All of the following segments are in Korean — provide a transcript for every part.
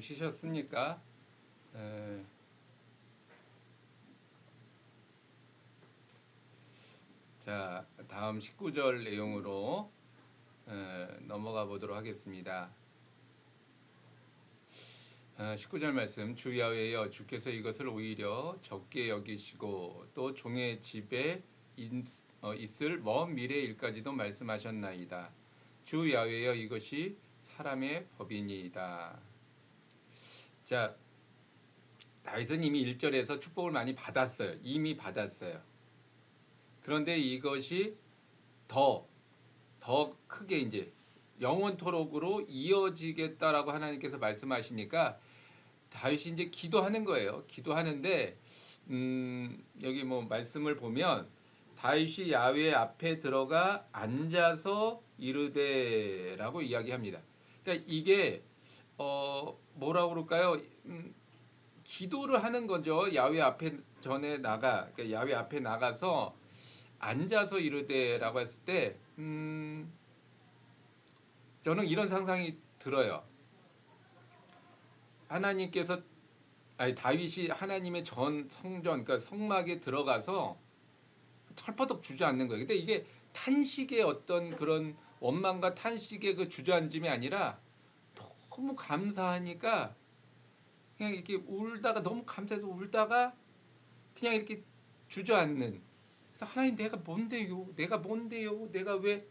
좀 쉬셨습니까? 에, 자, 다음 19절 내용으로 넘어가 보도록 하겠습니다. 19절 말씀, 주 야훼여 주께서 이것을 오히려 적게 여기시고 또 종의 집에 있을 먼 미래일까지도 말씀하셨나이다. 주 야훼여 이것이 사람의 법이니이다. 자, 다윗은 이미 1절에서 축복을 많이 받았어요. 이미 받았어요. 그런데 이것이 더 크게 이제 영원토록으로 이어지겠다라고 하나님께서 말씀하시니까 다윗이 이제 기도하는 거예요. 기도하는데 여기 뭐 말씀을 보면 다윗이 야훼 앞에 들어가 앉아서 이르되라고 이야기합니다. 그러니까 이게 뭐라고 그럴까요? 기도를 하는 거죠. 야훼 앞에 그러니까 야훼 앞에 나가서 앉아서 이르되라고 했을 때 저는 이런 상상이 들어요. 하나님께서 다윗이 하나님의 전 성전, 그러니까 성막에 들어가서 털퍼덕 주저앉는 거예요. 근데 이게 탄식의 어떤 그런 원망과 탄식의 그 주저앉음이 아니라 너무 감사하니까 그냥 이렇게 울다가 너무 감사해서 울다가 그냥 이렇게 주저앉는. 그래서 하나님 내가 뭔데요? 내가 왜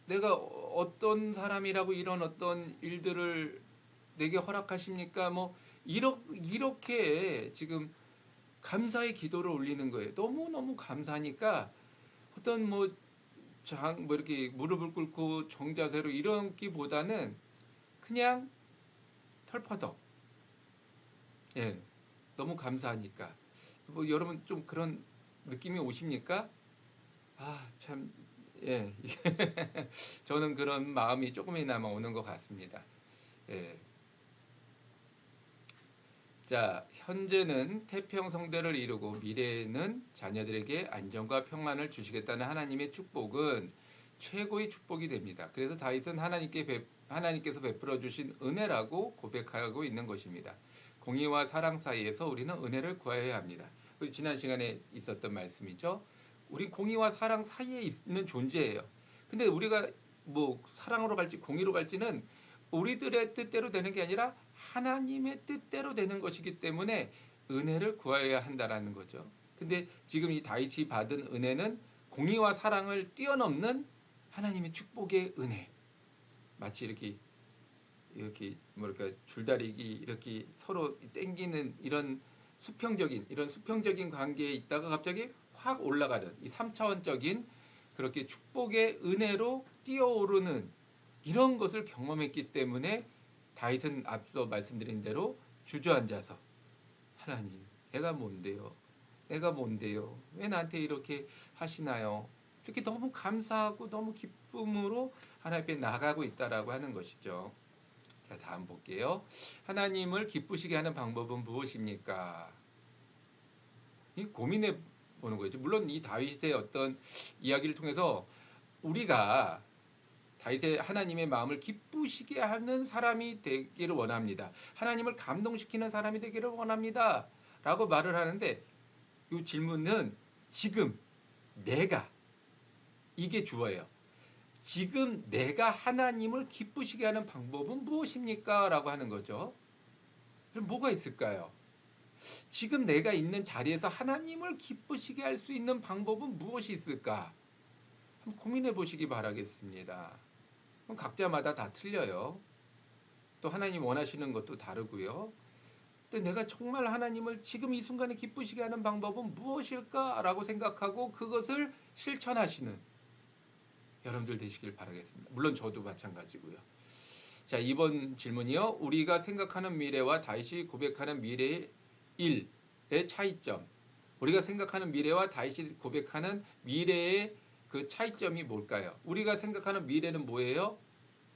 내가 어떤 사람이라고 이런 어떤 일들을 내게 허락하십니까? 뭐 이렇게 지금 감사의 기도를 올리는 거예요. 너무 감사하니까 어떤 뭐 이렇게 무릎을 꿇고 정자세로 이런기보다는 그냥 털퍼덕. 예. 너무 감사하니까. 뭐 여러분 좀 그런 느낌이 오십니까? 참, 예. 저는 그런 마음이 조금이나마 오는 것 같습니다. 예. 자, 현재는 태평성대를 이루고 미래에는 자녀들에게 안정과 평안을 주시겠다는 하나님의 축복은 최고의 축복이 됩니다. 그래서 다윗은 하나님께서 베풀어 주신 은혜라고 고백하고 있는 것입니다. 공의와 사랑 사이에서 우리는 은혜를 구해야 합니다. 지난 시간에 있었던 말씀이죠. 우리 공의와 사랑 사이에 있는 존재예요. 근데 우리가 뭐 사랑으로 갈지 공의로 갈지는 우리들의 뜻대로 되는 게 아니라 하나님의 뜻대로 되는 것이기 때문에 은혜를 구해야 한다라는 거죠. 근데 지금 이 다윗이 받은 은혜는 공의와 사랑을 뛰어넘는 하나님의 축복의 은혜. 마치 이렇게 뭐랄까 줄다리기 이렇게 서로 땡기는 이런 수평적인 관계에 있다가 갑자기 확 올라가는 이 3차원적인 그렇게 축복의 은혜로 뛰어오르는 이런 것을 경험했기 때문에 다윗은 앞서 말씀드린 대로 주저앉아서 하나님 내가 뭔데요? 왜 나한테 이렇게 하시나요? 이렇게 너무 감사하고 너무 기쁨으로 하나님 앞에 나가고 있다라고 하는 것이죠. 자, 다음 볼게요. 하나님을 기쁘시게 하는 방법은 무엇입니까? 이 고민해 보는 거죠. 물론 이 다윗의 어떤 이야기를 통해서 우리가 다윗의 하나님의 마음을 기쁘시게 하는 사람이 되기를 원합니다. 하나님을 감동시키는 사람이 되기를 원합니다. 라고 말을 하는데 이 질문은 지금 내가 이게 주어예요. 지금 내가 하나님을 기쁘시게 하는 방법은 무엇입니까? 라고 하는 거죠. 그럼 뭐가 있을까요? 지금 내가 있는 자리에서 하나님을 기쁘시게 할 수 있는 방법은 무엇이 있을까? 한번 고민해 보시기 바라겠습니다. 그럼 각자마다 다 틀려요. 또 하나님 원하시는 것도 다르고요. 근데 내가 정말 하나님을 지금 이 순간에 기쁘시게 하는 방법은 무엇일까라고 생각하고 그것을 실천하시는 여러분들 되시길 바라겠습니다. 물론 저도 마찬가지고요. 자, 이번 질문이요. 우리가 생각하는 미래와 다윗이 고백하는 미래의 일의 차이점. 우리가 생각하는 미래와 다윗이 고백하는 미래의 그 차이점이 뭘까요? 우리가 생각하는 미래는 뭐예요?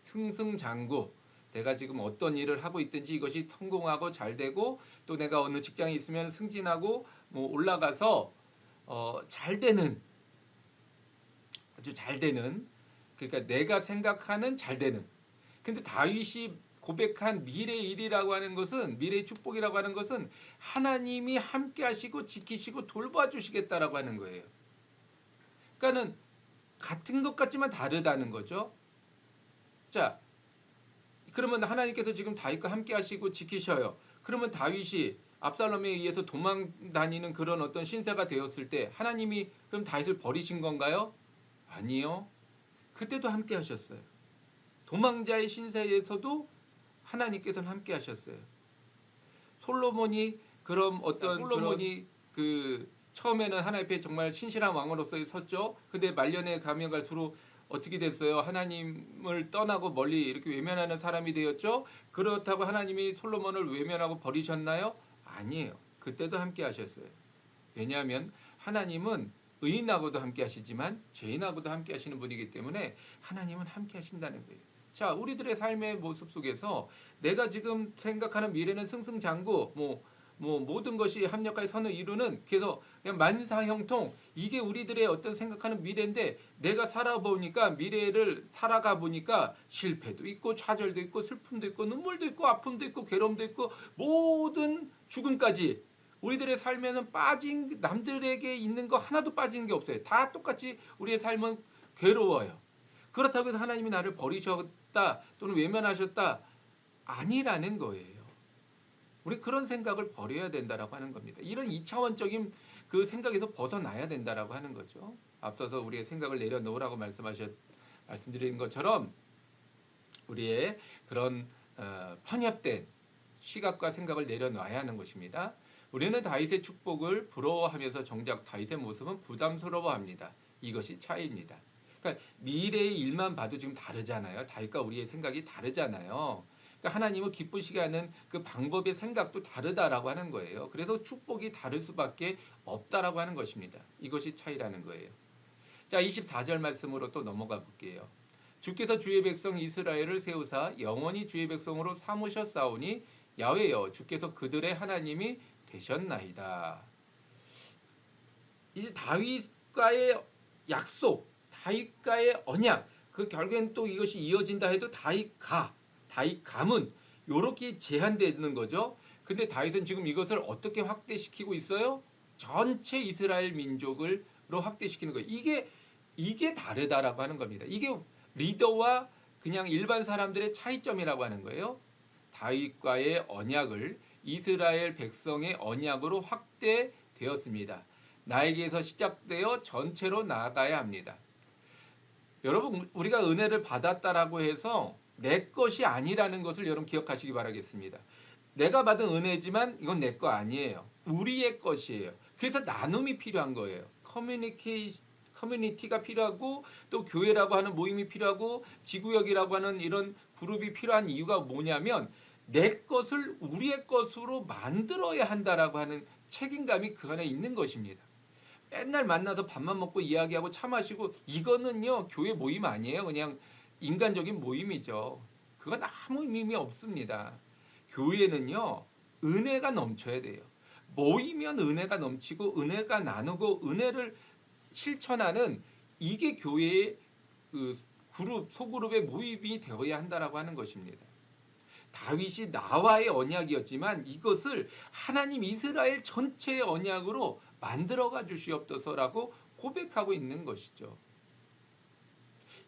승승장구. 내가 지금 어떤 일을 하고 있든지 이것이 성공하고 잘 되고 또 내가 어느 직장에 있으면 승진하고 뭐 올라가서 잘 되는 아주 잘 되는 그러니까 내가 생각하는 잘 되는. 근데 다윗이 고백한 미래의 일이라고 하는 것은, 미래의 축복이라고 하는 것은 하나님이 함께 하시고 지키시고 돌봐주시겠다라고 하는 거예요. 그러니까는 같은 것 같지만 다르다는 거죠. 자, 그러면 하나님께서 지금 다윗과 함께 하시고 지키셔요. 그러면 다윗이 압살롬에 의해서 도망 다니는 그런 어떤 신세가 되었을 때 하나님이 그럼 다윗을 버리신 건가요? 아니요. 그때도 함께 하셨어요. 도망자의 신세에서도 하나님께서는 함께 하셨어요. 솔로몬이 그럼 어떤 솔로몬이 그 처음에는 하나님 앞에 정말 신실한 왕으로서 섰죠. 근데 말년에 가면 갈수록 어떻게 됐어요? 하나님을 떠나고 멀리 이렇게 외면하는 사람이 되었죠. 그렇다고 하나님이 솔로몬을 외면하고 버리셨나요? 아니에요. 그때도 함께 하셨어요. 왜냐하면 하나님은 의인하고도 함께 하시지만 죄인하고도 함께 하시는 분이기 때문에 하나님은 함께 하신다는 거예요. 자, 우리들의 삶의 모습 속에서 내가 지금 생각하는 미래는 승승장구, 모든 것이 합력하여 선을 이루는, 그래서 그냥 만사형통, 이게 우리들의 어떤 생각하는 미래인데, 내가 살아보니까 미래를 살아가 보니까 실패도 있고 좌절도 있고 슬픔도 있고 눈물도 있고 아픔도 있고 괴로움도 있고 모든 죽음까지 우리들의 삶에는 빠진, 남들에게 있는 거 하나도 빠진 게 없어요. 다 똑같이 우리의 삶은 괴로워요. 그렇다고 해서 하나님이 나를 버리셨다 또는 외면하셨다 아니라는 거예요. 우리 그런 생각을 버려야 된다라고 하는 겁니다. 이런 2차원적인 그 생각에서 벗어나야 된다라고 하는 거죠. 앞서서 우리의 생각을 내려놓으라고 말씀드린 것처럼 우리의 그런 편협된 시각과 생각을 내려놔야 하는 것입니다. 우리는 다윗의 축복을 부러워하면서 정작 다윗의 모습은 부담스러워합니다. 이것이 차이입니다. 그러니까 미래의 일만 봐도 지금 다르잖아요. 다윗과 우리의 생각이 다르잖아요. 그러니까 하나님을 기쁘시게 하는 그 방법의 생각도 다르다라고 하는 거예요. 그래서 축복이 다를 수밖에 없다라고 하는 것입니다. 이것이 차이라는 거예요. 자, 24절 말씀으로 또 넘어가 볼게요. 주께서 주의 백성 이스라엘을 세우사 영원히 주의 백성으로 삼으셨사오니 야훼여 주께서 그들의 하나님이 되셨나이다. 이제 다윗과의 약속, 다윗과의 언약, 그 결국엔 또 이것이 이어진다 해도 다윗감은 이렇게 제한되는 거죠. 근데 다윗은 지금 이것을 어떻게 확대시키고 있어요? 전체 이스라엘 민족으로 확대시키는 거예요. 이게 다르다라고 하는 겁니다. 이게 리더와 그냥 일반 사람들의 차이점이라고 하는 거예요. 다윗과의 언약을 이스라엘 백성의 언약으로 확대되었습니다. 나에게서 시작되어 전체로 나아가야 합니다. 여러분, 우리가 은혜를 받았다라고 해서 내 것이 아니라는 것을 여러분 기억하시기 바라겠습니다. 내가 받은 은혜지만 이건 내 거 아니에요. 우리의 것이에요. 그래서 나눔이 필요한 거예요. 커뮤니티가 필요하고 또 교회라고 하는 모임이 필요하고 지구역이라고 하는 이런 그룹이 필요한 이유가 뭐냐면 내 것을 우리의 것으로 만들어야 한다라고 하는 책임감이 그 안에 있는 것입니다. 맨날 만나서 밥만 먹고 이야기하고 차 마시고 이거는요 교회 모임 아니에요. 그냥 인간적인 모임이죠. 그건 아무 의미 없습니다. 교회는요 은혜가 넘쳐야 돼요. 모이면 은혜가 넘치고 은혜가 나누고 은혜를 실천하는 이게 교회의 그 소그룹의 모임이 되어야 한다라고 하는 것입니다. 다윗이 나와의 언약이었지만 이것을 하나님 이스라엘 전체의 언약으로 만들어가 주시옵소서라고 고백하고 있는 것이죠.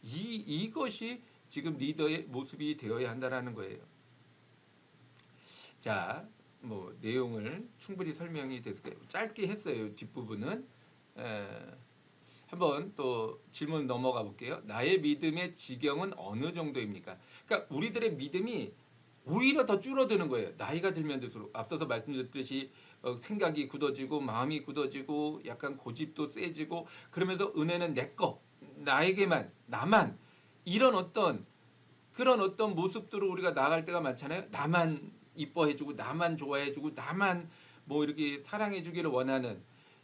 이것이 지금 리더의 모습이 되어야 한다라는 거예요. 자, 내용을 충분히 설명이 돼서 짧게 했어요. 뒷부분은. 한번 또 질문 넘어가 볼게요. 나의 믿음의 지경은 어느 정도입니까? 그러니까 우리들의 믿음이 오히려 더 줄어드는 거예요. 나이가 들면 들수록. 앞서서 말씀드렸듯이 생각이 굳어지고 마음이 굳어지고 약간 고집도 세지고 그러면서 은혜는 내 거, 나에게만, 나만 그런 어떤 모습들로 우리가 나아갈 때가 많잖아요. 나만 이뻐해주고 나만 좋아해주고 나만 이렇게 사랑해주기를 원하는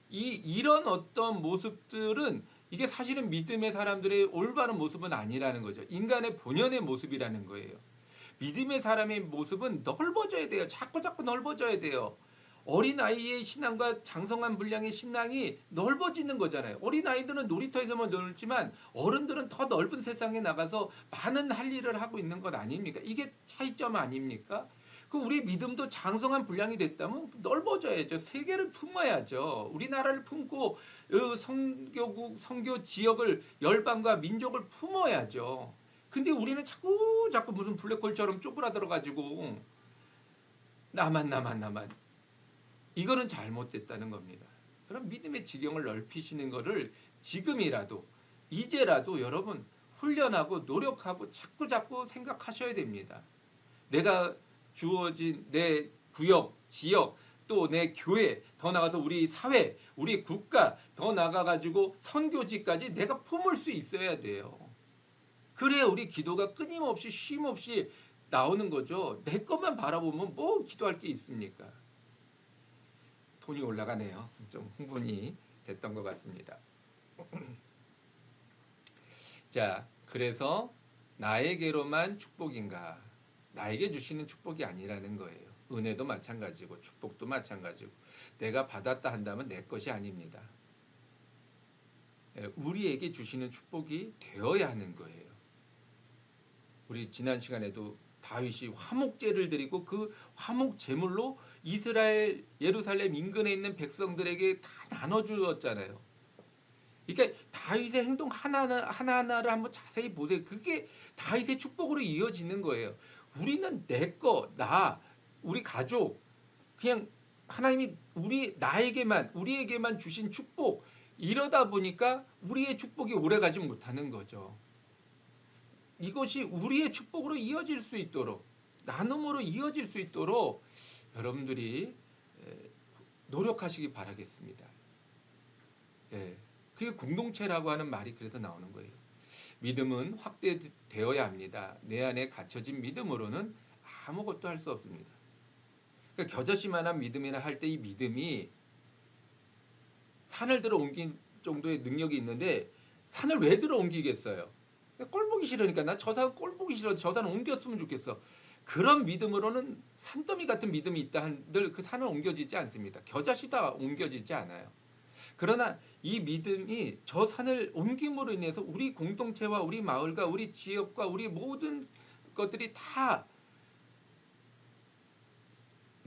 이런 어떤 모습들은 이게 사실은 믿음의 사람들의 올바른 모습은 아니라는 거죠. 인간의 본연의 모습이라는 거예요. 믿음의 사람의 모습은 넓어져야 돼요. 자꾸 넓어져야 돼요. 어린아이의 신앙과 장성한 분량의 신앙이 넓어지는 거잖아요. 어린아이들은 놀이터에서만 놀지만 어른들은 더 넓은 세상에 나가서 많은 할 일을 하고 있는 것 아닙니까? 이게 차이점 아닙니까? 그 우리 믿음도 장성한 분량이 됐다면 넓어져야죠. 세계를 품어야죠. 우리나라를 품고 성교국, 성교 지역을 열방과 민족을 품어야죠. 근데 우리는 자꾸 무슨 블랙홀처럼 쪼그라들어 가지고 나만 이거는 잘못됐다는 겁니다. 그럼 믿음의 지경을 넓히시는 거를 지금이라도 이제라도 여러분 훈련하고 노력하고 자꾸 생각하셔야 됩니다. 내가 주어진 내 구역, 지역, 또 내 교회, 더 나가서 우리 사회, 우리 국가, 더 나가가지고 선교지까지 내가 품을 수 있어야 돼요. 그래야 우리 기도가 끊임없이 쉼없이 나오는 거죠. 내 것만 바라보면 뭐 기도할 게 있습니까? 톤이 올라가네요. 좀 흥분이 됐던 것 같습니다. 자, 그래서 나에게로만 축복인가? 나에게 주시는 축복이 아니라는 거예요. 은혜도 마찬가지고 축복도 마찬가지고 내가 받았다 한다면 내 것이 아닙니다. 우리에게 주시는 축복이 되어야 하는 거예요. 우리 지난 시간에도 다윗이 화목제를 드리고 그 화목 제물로 이스라엘 예루살렘 인근에 있는 백성들에게 다 나눠주었잖아요. 그러니까 다윗의 행동 하나하나를 한번 자세히 보세요. 그게 다윗의 축복으로 이어지는 거예요. 우리는 내 거, 우리 가족, 그냥 하나님이 우리에게만 주신 축복, 이러다 보니까 우리의 축복이 오래가지 못하는 거죠. 이것이 우리의 축복으로 이어질 수 있도록, 나눔으로 이어질 수 있도록 여러분들이 노력하시기 바라겠습니다. 그게 공동체라고 하는 말이 그래서 나오는 거예요. 믿음은 확대되어야 합니다. 내 안에 갇혀진 믿음으로는 아무것도 할 수 없습니다. 그러니까 겨자씨만한 믿음이나 할 때 이 믿음이 산을 들어 옮긴 정도의 능력이 있는데 산을 왜 들어 옮기겠어요? 꼴 보기 싫으니까 나 저 산 꼴 보기 싫어. 저 산 옮겼으면 좋겠어. 그런 믿음으로는 산더미 같은 믿음이 있다 한들 그 산은 옮겨지지 않습니다. 겨자씨다 옮겨지지 않아요. 그러나 이 믿음이 저 산을 옮김으로 인해서 우리 공동체와 우리 마을과 우리 지역과 우리 모든 것들이 다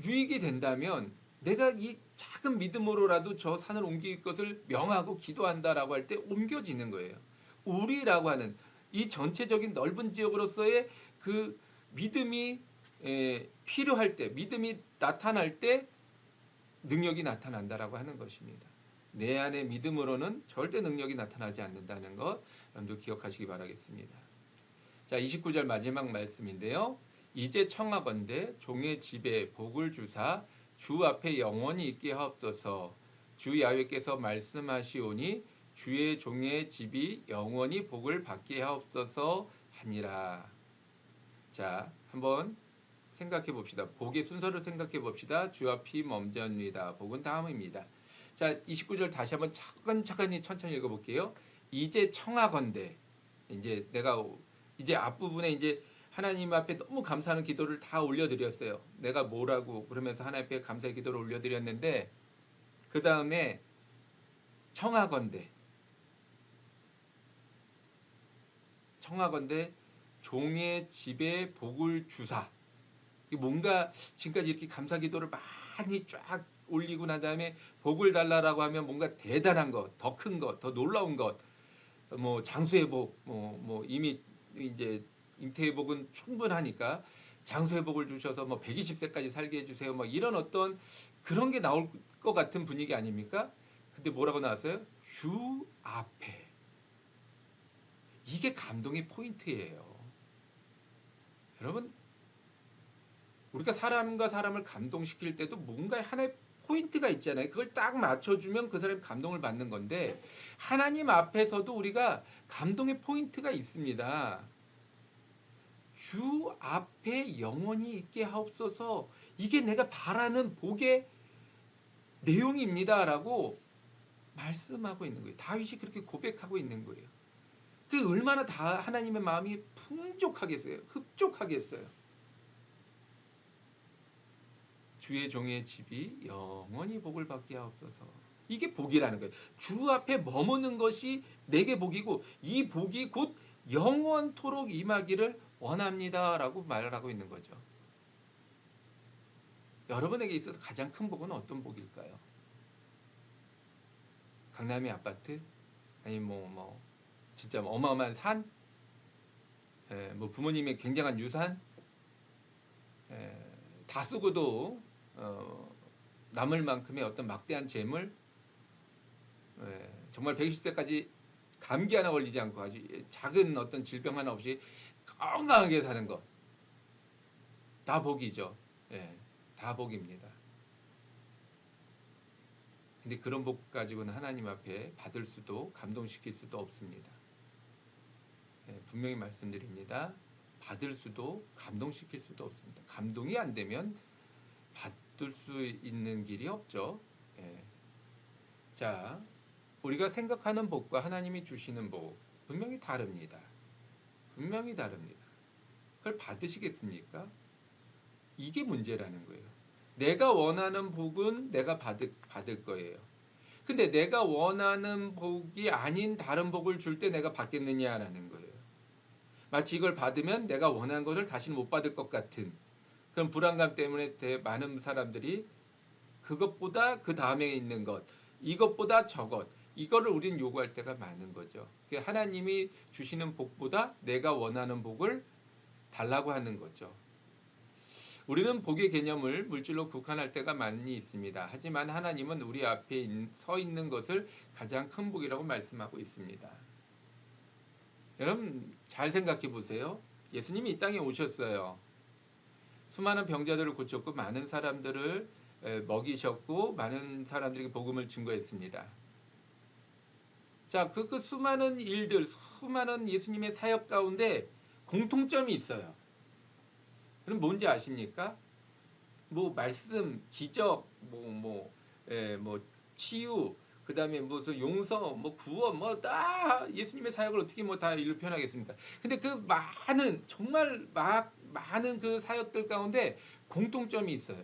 유익이 된다면 내가 이 작은 믿음으로라도 저 산을 옮길 것을 명하고 기도한다라고 할 때 옮겨지는 거예요. 우리라고 하는 이 전체적인 넓은 지역으로서의 그 믿음이 필요할 때, 믿음이 나타날 때 능력이 나타난다라고 하는 것입니다. 내 안의 믿음으로는 절대 능력이 나타나지 않는다는 것 여러분들 기억하시기 바라겠습니다. 자, 29절 마지막 말씀인데요. 이제 청하건대 종의 집에 복을 주사 주 앞에 영원히 있게 하옵소서. 주 야훼께서 말씀하시오니 주의 종의 집이 영원히 복을 받게 하옵소서 하니라. 자, 한번 생각해 봅시다. 복의 순서를 생각해 봅시다. 주 앞이 먼저입니다. 복은 다음입니다. 자, 29절 다시 한번 차근차근히 천천히 읽어볼게요. 이제 청하건대, 이제 내가 이제 앞부분에 이제 하나님 앞에 너무 감사하는 기도를 다 올려드렸어요. 내가 뭐라고 그러면서 하나님 앞에 감사의 기도를 올려드렸는데 그 다음에 청하건대 종의 집에 복을 주사. 뭔가 지금까지 이렇게 감사 기도를 많이 쫙 올리고 난 다음에 복을 달라라고 하면 뭔가 대단한 것, 더 큰 것, 더 놀라운 것, 뭐 장수의 복, 뭐 이미 이제 잉태의 복은 충분하니까 장수의 복을 주셔서 뭐 120세까지 살게 해주세요. 뭐 이런 어떤 그런 게 나올 것 같은 분위기 아닙니까? 근데 뭐라고 나왔어요? 주 앞에. 이게 감동의 포인트예요. 여러분, 우리가 사람과 사람을 감동시킬 때도 뭔가 하나의 포인트가 있잖아요. 그걸 딱 맞춰주면 그 사람이 감동을 받는 건데 하나님 앞에서도 우리가 감동의 포인트가 있습니다. 주 앞에 영원히 있게 하옵소서. 이게 내가 바라는 복의 내용입니다라고 말씀하고 있는 거예요. 다윗이 그렇게 고백하고 있는 거예요. 그게 얼마나 다 하나님의 마음이 풍족하겠어요. 흡족하겠어요. 주의 종의 집이 영원히 복을 받게 하옵소서. 이게 복이라는 거예요. 주 앞에 머무는 것이 내게 복이고 이 복이 곧 영원토록 임하기를 원합니다라고 말을 하고 있는 거죠. 여러분에게 있어서 가장 큰 복은 어떤 복일까요? 강남의 아파트? 아니 뭐 진짜 어마어마한 산? 뭐 부모님의 굉장한 유산? 다 쓰고도 남을 만큼의 어떤 막대한 재물? 정말 120세까지 감기 하나 걸리지 않고 아주 작은 어떤 질병 하나 없이 건강하게 사는 것. 다 복이죠. 다 복입니다. 근데 그런 복 가지고는 하나님 앞에 받을 수도 감동시킬 수도 없습니다. 분명히 말씀드립니다. 받을 수도 감동시킬 수도 없습니다. 감동이 안 되면 받을 수 있는 길이 없죠. 자, 우리가 생각하는 복과 하나님이 주시는 복 분명히 다릅니다. 분명히 다릅니다. 그걸 받으시겠습니까? 이게 문제라는 거예요. 내가 원하는 복은 내가 받을 거예요. 근데 내가 원하는 복이 아닌 다른 복을 줄 때 내가 받겠느냐라는 거예요. 마치 이걸 받으면 내가 원하는 것을 다시는 못 받을 것 같은 그런 불안감 때문에 많은 사람들이 그것보다 그 다음에 있는 것, 이것보다 저것, 이거를 우리는 요구할 때가 많은 거죠. 하나님이 주시는 복보다 내가 원하는 복을 달라고 하는 거죠. 우리는 복의 개념을 물질로 국한할 때가 많이 있습니다. 하지만 하나님은 우리 앞에 서 있는 것을 가장 큰 복이라고 말씀하고 있습니다. 여러분 잘 생각해 보세요. 예수님이 이 땅에 오셨어요. 수많은 병자들을 고쳤고 많은 사람들을 먹이셨고 많은 사람들에게 복음을 증거했습니다. 자, 그 수많은 일들, 수많은 예수님의 사역 가운데 공통점이 있어요. 그럼 뭔지 아십니까? 뭐 말씀, 기적, 치유, 그 다음에 무슨 용서, 뭐 구원, 뭐 다 예수님의 사역을 어떻게 뭐 다 일로 표현하겠습니까? 근데 그 많은 정말 많은 그 사역들 가운데 공통점이 있어요.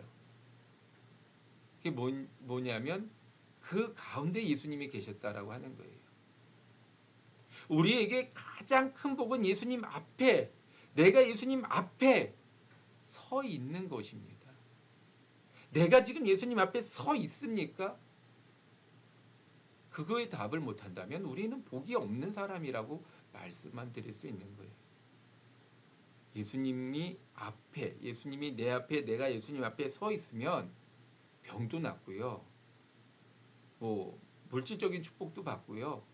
그게 뭐냐면 그 가운데 예수님이 계셨다라고 하는 거예요. 우리에게 가장 큰 복은 예수님 앞에, 내가 예수님 앞에 서 있는 것입니다. 내가 지금 예수님 앞에 서 있습니까? 그거에 답을 못한다면 우리는 복이 없는 사람이라고 말씀만 드릴 수 있는 거예요. 예수님이 앞에, 예수님이 내 앞에, 내가 예수님 앞에 서 있으면 병도 낫고요. 뭐 물질적인 축복도 받고요.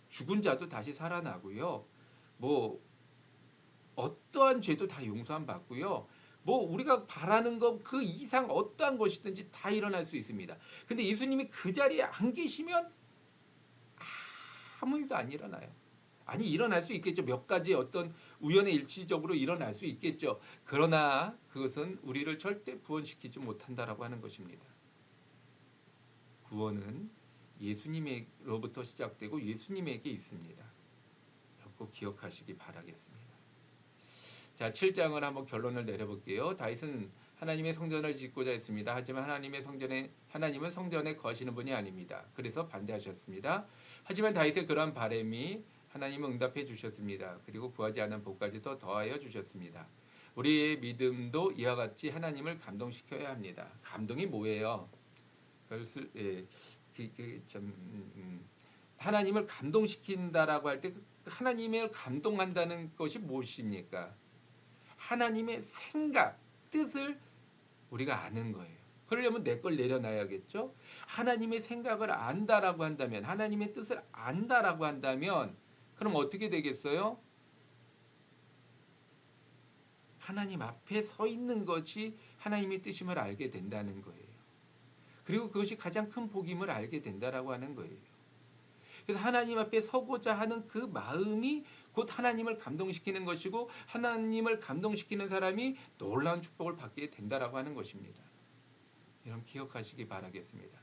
죽은 자도 다시 살아나고요. 뭐 어떠한 죄도 다 용서함 받고요. 뭐 우리가 바라는 것 그 이상 어떠한 것이든지 다 일어날 수 있습니다. 근데 예수님이 그 자리에 안 계시면 아무 일도 안 일어나요. 아니 일어날 수 있겠죠. 몇 가지 어떤 우연의 일치적으로 일어날 수 있겠죠. 그러나 그것은 우리를 절대 구원시키지 못한다라고 하는 것입니다. 구원은 예수님으로부터 시작되고 예수님에게 있습니다. 꼭 기억하시기 바라겠습니다. 자, 7장을 한번 결론을 내려볼게요. 다윗은 하나님의 성전을 짓고자 했습니다. 하지만 하나님은 성전에 거하시는 분이 아닙니다. 그래서 반대하셨습니다. 하지만 다윗의 그러한 바람이 하나님은 응답해 주셨습니다. 그리고 구하지 않은 복까지 더 더하여 주셨습니다. 우리의 믿음도 이와 같이 하나님을 감동시켜야 합니다. 감동이 뭐예요? 하나님을 감동시킨다라고 할 때 하나님을 감동한다는 것이 무엇입니까? 하나님의 생각, 뜻을 우리가 아는 거예요. 그러려면 내 걸 내려놔야겠죠? 하나님의 생각을 안다라고 한다면, 하나님의 뜻을 안다라고 한다면 그럼 어떻게 되겠어요? 하나님 앞에 서 있는 것이 하나님의 뜻임을 알게 된다는 거예요. 그리고 그것이 가장 큰 복임을 알게 된다라고 하는 거예요. 그래서 하나님 앞에 서고자 하는 그 마음이 곧 하나님을 감동시키는 것이고 하나님을 감동시키는 사람이 놀라운 축복을 받게 된다라고 하는 것입니다. 여러분 기억하시기 바라겠습니다.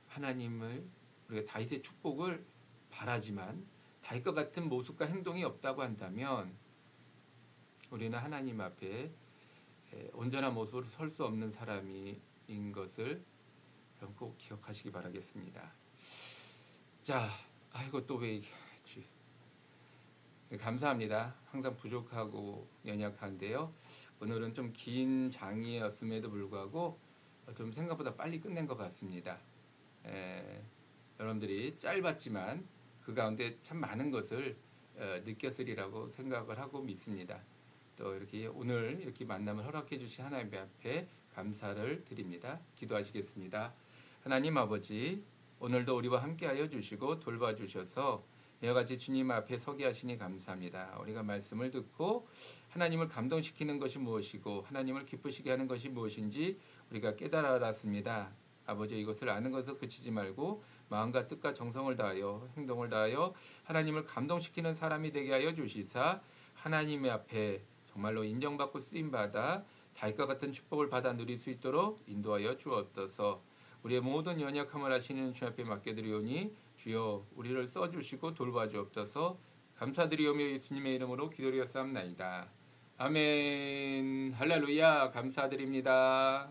하나님을 우리가 다윗의 축복을 바라지만 다윗과 같은 모습과 행동이 없다고 한다면 우리는 하나님 앞에 온전한 모습으로 설 수 없는 사람인 것을 꼭 기억하시기 바라겠습니다. 자, 아이고 또 왜 감사합니다. 항상 부족하고 연약한데요. 오늘은 좀 긴 장이었음에도 불구하고 좀 생각보다 빨리 끝낸 것 같습니다. 여러분들이 짧았지만 그 가운데 참 많은 것을 느꼈으리라고 생각을 하고 믿습니다. 또 이렇게 오늘 이렇게 만남을 허락해 주신 하나님 앞에 감사를 드립니다. 기도하시겠습니다. 하나님 아버지, 오늘도 우리와 함께하여 주시고 돌봐주셔서 이와 같이 주님 앞에 서게 하시니 감사합니다. 우리가 말씀을 듣고 하나님을 감동시키는 것이 무엇이고 하나님을 기쁘시게 하는 것이 무엇인지 우리가 깨달았습니다. 아버지, 이것을 아는 것을 그치지 말고 마음과 뜻과 정성을 다하여 행동을 다하여 하나님을 감동시키는 사람이 되게 하여 주시사 하나님의 앞에 정말로 인정받고 쓰임받아 다윗과 같은 축복을 받아 누릴 수 있도록 인도하여 주옵소서. 우리의 모든 연약함을 하시는 주 앞에 맡겨드리오니 주여 우리를 써주시고 돌봐주옵소서. 감사드리오며 예수님의 이름으로 기도드렸사옵나이다. 아멘. 할렐루야. 감사드립니다.